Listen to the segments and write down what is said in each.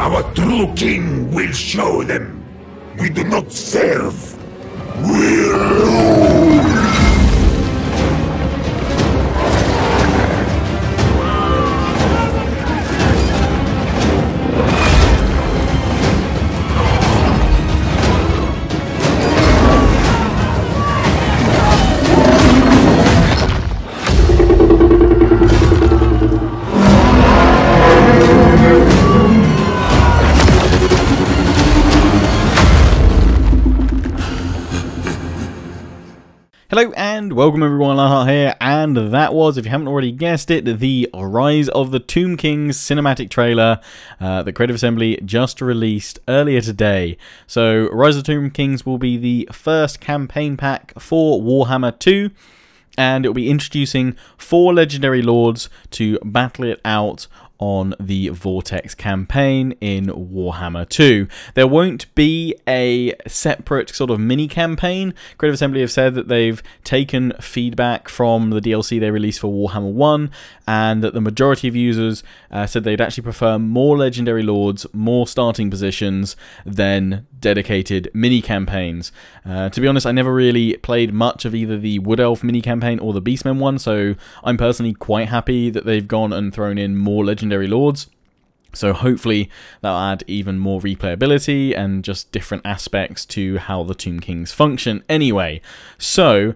Our true king will show them. We do not serve. We rule. Hello and welcome everyone, Lionheart here, and that was, if you haven't already guessed it, the Rise of the Tomb Kings cinematic trailer that Creative Assembly just released earlier today. So Rise of the Tomb Kings will be the first campaign pack for Warhammer 2, and it will be introducing 4 legendary lords to battle it out on the Vortex campaign in Warhammer 2. There won't be a separate sort of mini campaign. Creative Assembly have said that they've taken feedback from the DLC they released for Warhammer 1, and that the majority of users said they'd actually prefer more legendary lords, more starting positions than dedicated mini campaigns. To be honest, I never really played much of either the Wood Elf mini campaign or the Beastmen one, so I'm personally quite happy that they've gone and thrown in more legendary lords. So hopefully that'll add even more replayability and just different aspects to how the Tomb Kings function anyway. So,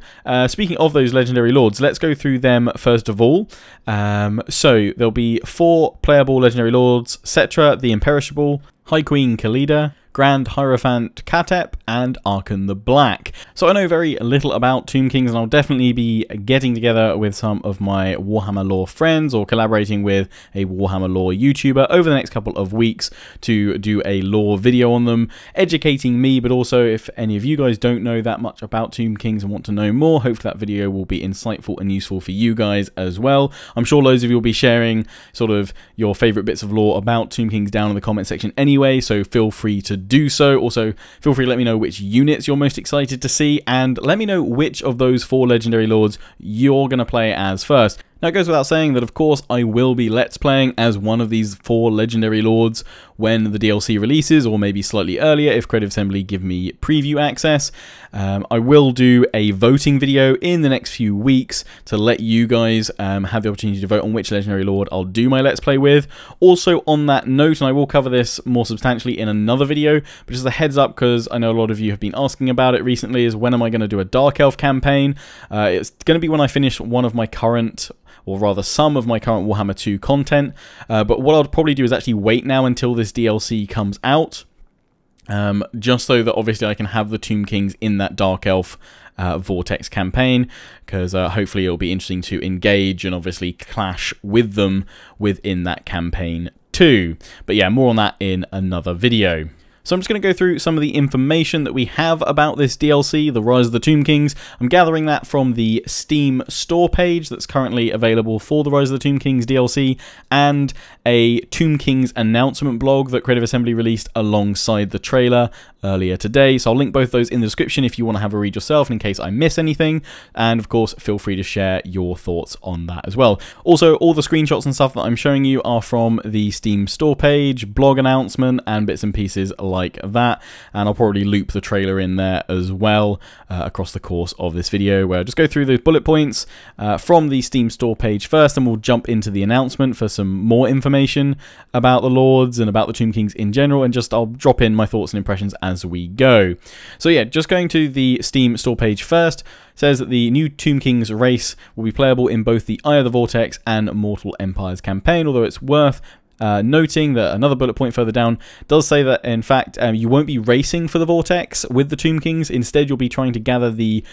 speaking of those legendary lords, let's go through them first of all. So there'll be 4 playable legendary lords: Cetra the Imperishable, High Queen Khalida, Grand Hierophant Qutee, and Arkan the Black. So I know very little about Tomb Kings, and I'll definitely be getting together with some of my Warhammer lore friends or collaborating with a Warhammer lore YouTuber over the next couple of weeks to do a lore video on them, educating me, but also if any of you guys don't know that much about Tomb Kings and want to know more, hopefully that video will be insightful and useful for you guys as well. I'm sure loads of you will be sharing sort of your favourite bits of lore about Tomb Kings down in the comment section anyway, so feel free to do so. Also, feel free to let me know which units you're most excited to see, and let me know which of those 4 legendary lords you're going to play as first. Now, it goes without saying that, of course, I will be Let's Playing as one of these 4 legendary lords when the DLC releases, or maybe slightly earlier if Creative Assembly give me preview access. I will do a voting video in the next few weeks to let you guys have the opportunity to vote on which legendary lord I'll do my Let's Play with. Also, on that note, and I will cover this more substantially in another video, but just a heads up, because I know a lot of you have been asking about it recently, is when am I going to do a Dark Elf campaign? It's going to be when I finish one of my current, or rather some of my current Warhammer 2 content, but what I'll probably do is actually wait now until this DLC comes out, just so that obviously I can have the Tomb Kings in that Dark Elf Vortex campaign, because hopefully it'll be interesting to engage and obviously clash with them within that campaign too. But yeah, more on that in another video. So I'm just going to go through some of the information that we have about this DLC, The Rise of the Tomb Kings. I'm gathering that from the Steam store page that's currently available for The Rise of the Tomb Kings DLC, and a Tomb Kings announcement blog that Creative Assembly released alongside the trailer earlier today. So I'll link both those in the description if you want to have a read yourself, and in case I miss anything. And of course, feel free to share your thoughts on that as well. Also, all the screenshots and stuff that I'm showing you are from the Steam store page, blog announcement, and bits and pieces like that. And I'll probably loop the trailer in there as well across the course of this video, where I'll just go through those bullet points from the Steam store page first, and we'll jump into the announcement for some more information about the Lords and about the Tomb Kings in general, and just I'll drop in my thoughts and impressions as we go. So yeah, just going to the Steam store page first, says that the new Tomb Kings race will be playable in both the Eye of the Vortex and Mortal Empires campaign, although it's worth noting that another bullet point further down does say that, in fact, you won't be racing for the Vortex with the Tomb Kings. Instead, you'll be trying to gather the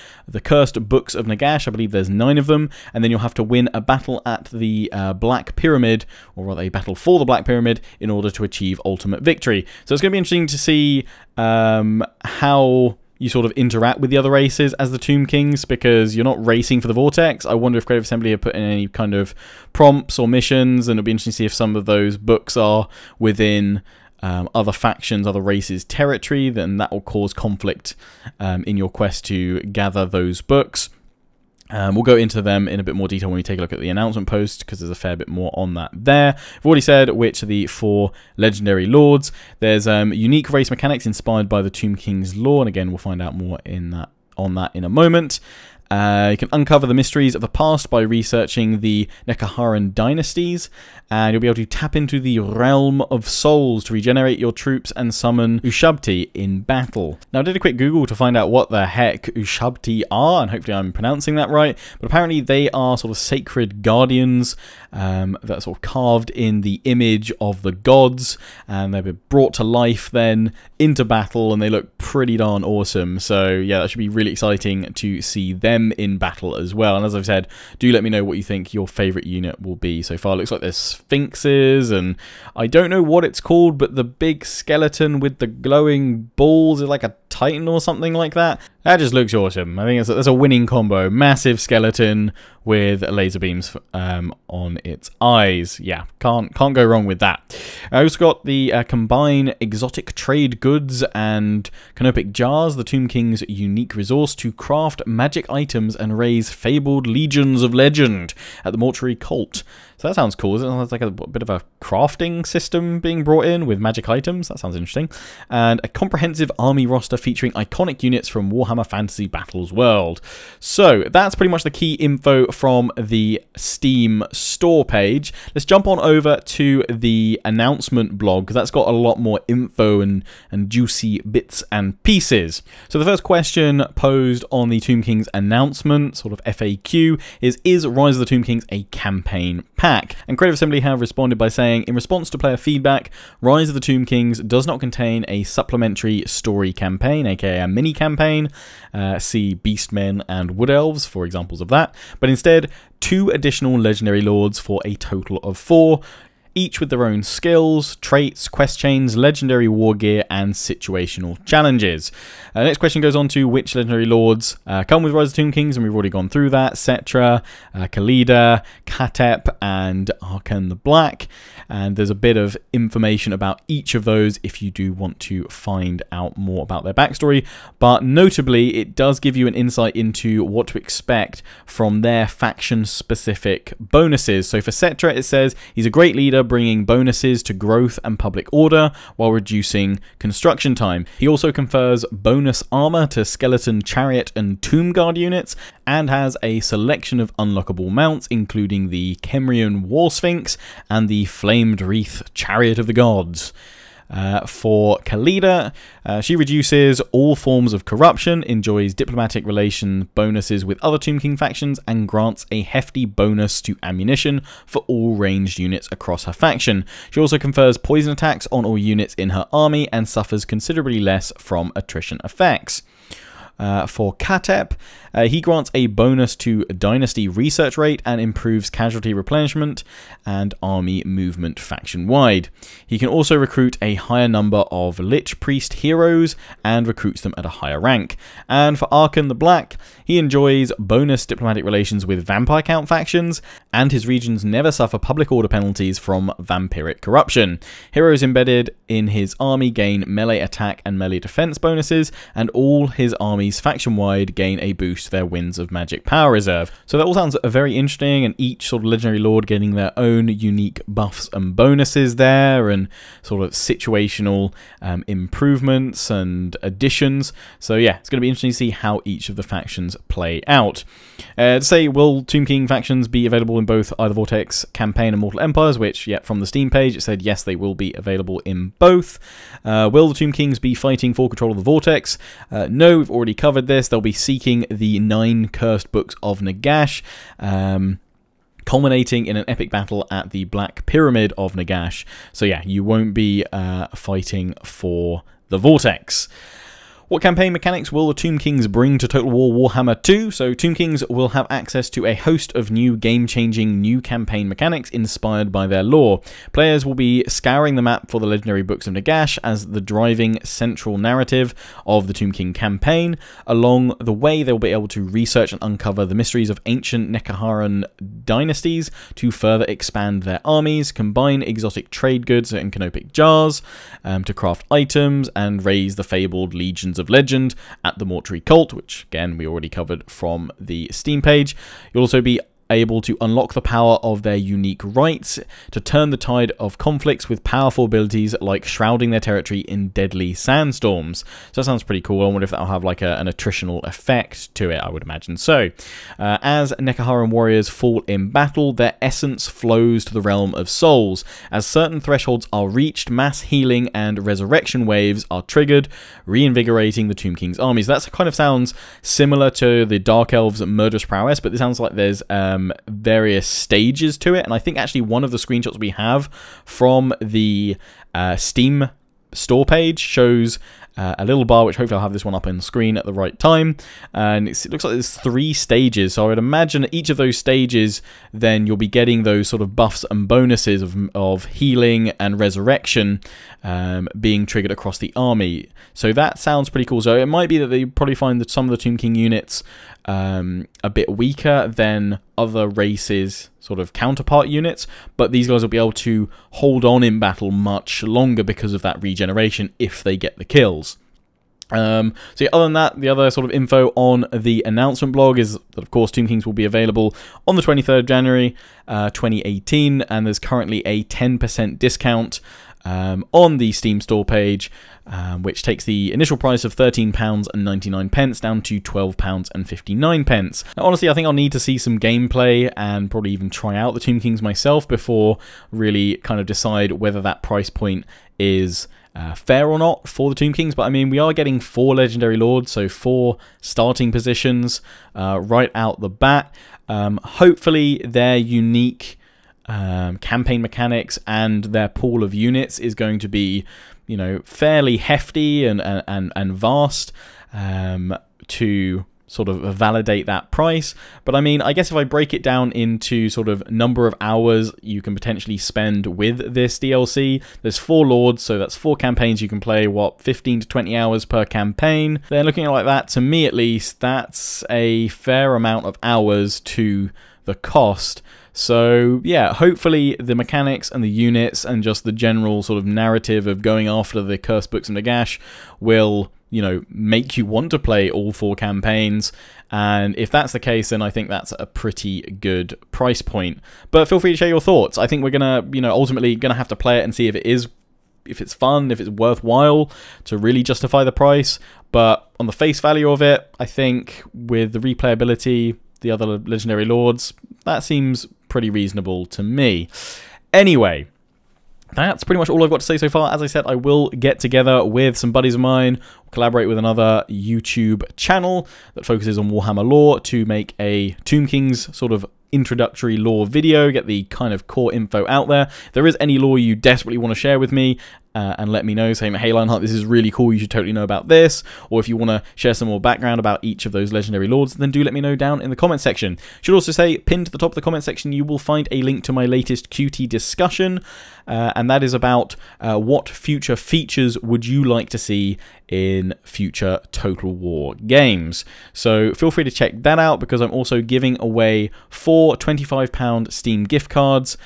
cursed books of Nagash. I believe there's 9 of them, and then you'll have to win a battle at the Black Pyramid, or rather a battle for the Black Pyramid, in order to achieve ultimate victory. So it's going to be interesting to see how you sort of interact with the other races as the Tomb Kings, because you're not racing for the Vortex. I wonder if Creative Assembly have put in any kind of prompts or missions, and it'll be interesting to see if some of those books are within other factions, other races' territory. Then that will cause conflict in your quest to gather those books. We'll go into them in a bit more detail when we take a look at the announcement post, because there's a fair bit more on that there. I've already said which are the 4 legendary lords. There's unique race mechanics inspired by the Tomb King's lore, and again, we'll find out more on that in a moment. You can uncover the mysteries of the past by researching the Nekharan dynasties, and you'll be able to tap into the realm of souls to regenerate your troops and summon Ushabti in battle. Now, I did a quick Google to find out what the heck Ushabti are, and hopefully I'm pronouncing that right, but apparently they are sort of sacred guardians that are sort of carved in the image of the gods, and they've been brought to life then into battle, and they look pretty darn awesome. So yeah, that should be really exciting to see them in battle as well. And as I've said, do let me know what you think your favourite unit will be so far. It looks like there's sphinxes, and I don't know what it's called, but the big skeleton with the glowing balls is like a titan or something like that. That just looks awesome. I think that's a winning combo. Massive skeleton with laser beams on its eyes. Yeah, can't go wrong with that. I also got the combine exotic trade goods and canopic jars, the Tomb King's unique resource to craft magic items and raise fabled legions of legend at the mortuary cult. So that sounds cool. It sounds like a bit of a crafting system being brought in with magic items. That sounds interesting. And a comprehensive army roster featuring iconic units from Warhammer Fantasy Battles World. So that's pretty much the key info from the Steam store page. Let's jump on over to the announcement blog, because that's got a lot more info and juicy bits and pieces. So the first question posed on the Tomb King's announcement, sort of FAQ, is Rise of the Tomb Kings a campaign pack? And Creative Assembly have responded by saying, in response to player feedback, Rise of the Tomb Kings does not contain a supplementary story campaign, aka a mini campaign. See Beastmen and Wood Elves for examples of that, but instead 2 additional legendary lords for a total of 4, each with their own skills, traits, quest chains, legendary war gear, and situational challenges. The next question goes on to which legendary lords come with Rise of the Tomb Kings, and we've already gone through that. Cetra, Khalida, Qutee, and AWAKEN the Black. And there's a bit of information about each of those if you do want to find out more about their backstory. But notably, it does give you an insight into what to expect from their faction-specific bonuses. So for Cetra, it says he's a great leader, bringing bonuses to growth and public order while reducing construction time. He also confers bonus armor to skeleton, chariot, and tomb guard units, and has a selection of unlockable mounts, including the Kemrian War Sphinx and the Flamed Wreath Chariot of the Gods. For Khalida, she reduces all forms of corruption, enjoys diplomatic relation bonuses with other Tomb King factions, and grants a hefty bonus to ammunition for all ranged units across her faction. She also confers poison attacks on all units in her army and suffers considerably less from attrition effects. For Qutee, he grants a bonus to Dynasty research rate and improves casualty replenishment and army movement faction-wide. He can also recruit a higher number of Lich Priest heroes and recruits them at a higher rank. And for AWAKEN the Black, he enjoys bonus diplomatic relations with Vampire Count factions, and his regions never suffer public order penalties from vampiric corruption. Heroes embedded in his army gain melee attack and melee defense bonuses, and all his armies faction-wide gain a boost to their Winds of Magic power reserve. So that all sounds very interesting, and each sort of legendary lord getting their own unique buffs and bonuses there, and sort of situational improvements and additions. So yeah, it's going to be interesting to see how each of the factions play out. To say, will Tomb King factions be available in both either Vortex Campaign and Mortal Empires, which, yeah, from the Steam page, it said yes, they will be available in both. Will the Tomb Kings be fighting for control of the Vortex? No, we've already covered this. They'll be seeking the 9 cursed books of Nagash, culminating in an epic battle at the Black Pyramid of Nagash. So yeah, you won't be fighting for the Vortex. What campaign mechanics will the Tomb Kings bring to Total War Warhammer 2? So Tomb Kings will have access to a host of new game-changing new campaign mechanics inspired by their lore. Players will be scouring the map for the legendary books of Nagash as the driving central narrative of the Tomb King campaign. Along the way, they'll be able to research and uncover the mysteries of ancient Nekharan dynasties to further expand their armies, combine exotic trade goods and canopic jars to craft items, and raise the fabled legions Weapons of Legend at the Mortuary Cult, which again we already covered from the Steam page. You'll also be able to unlock the power of their unique rights to turn the tide of conflicts with powerful abilities like shrouding their territory in deadly sandstorms. So that sounds pretty cool. I wonder if that'll have like an attritional effect to it. I would imagine so. As Nekaharan warriors fall in battle, their essence flows to the realm of souls. As certain thresholds are reached, mass healing and resurrection waves are triggered, reinvigorating the Tomb King's armies. That kind of sounds similar to the Dark Elves' murderous prowess, but it sounds like there's various stages to it, and I think actually one of the screenshots we have from the Steam store page shows a little bar, which hopefully I'll have this one up on the screen at the right time, and it looks like there's 3 stages, so I would imagine at each of those stages then you'll be getting those sort of buffs and bonuses of healing and resurrection being triggered across the army. So that sounds pretty cool. So it might be that they probably find that some of the Tomb King units a bit weaker than other races' sort of counterpart units, but these guys will be able to hold on in battle much longer because of that regeneration if they get the kills. So yeah, other than that, the other sort of info on the announcement blog is that of course Tomb Kings will be available on the 23rd of January 2018, and there's currently a 10% discount on the Steam store page, which takes the initial price of £13.99 down to £12.59. Now, honestly, I think I'll need to see some gameplay and probably even try out the Tomb Kings myself before really kind of decide whether that price point is fair or not for the Tomb Kings. But I mean, we are getting 4 Legendary Lords, so 4 starting positions right out the bat. Hopefully their unique campaign mechanics and their pool of units is going to be, you know, fairly hefty and vast to sort of validate that price. But I mean, I guess if I break it down into sort of number of hours you can potentially spend with this DLC, there's 4 lords, so that's 4 campaigns you can play, what, 15 to 20 hours per campaign. Then looking at it like that, to me at least, that's a fair amount of hours to the cost. So yeah, hopefully the mechanics and the units and just the general sort of narrative of going after the Curse Books of Nagash will, you know, make you want to play all 4 campaigns. And if that's the case, then I think that's a pretty good price point. But feel free to share your thoughts. I think we're gonna, you know, ultimately gonna have to play it and see if it's fun, if it's worthwhile to really justify the price. But on the face value of it, I think with the replayability, the other Legendary Lords, that seems pretty reasonable to me. Anyway, that's pretty much all I've got to say so far. As I said, I will get together with some buddies of mine, collaborate with another YouTube channel that focuses on Warhammer lore to make a Tomb Kings sort of introductory lore video, get the kind of core info out there. If there is any lore you desperately want to share with me, and let me know, saying, hey Lionheart, this is really cool, you should totally know about this, or if you want to share some more background about each of those Legendary Lords, then do let me know down in the comment section. Should also say, pinned to the top of the comment section, you will find a link to my latest Qutee discussion, and that is about what future features would you like to see in future Total War games. So feel free to check that out, because I'm also giving away 4 £25 Steam gift cards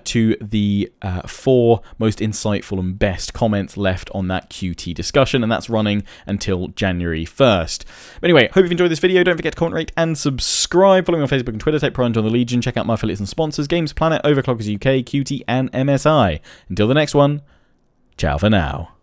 to the 4 most insightful and best comments left on that Qutee discussion, and that's running until January 1st. But anyway, hope you've enjoyed this video. Don't forget to comment, rate, and subscribe. Follow me on Facebook and Twitter. Take pride in the Legion. Check out my affiliates and sponsors: Games Planet, Overclockers UK, Qutee, and MSI. Until the next one, ciao for now.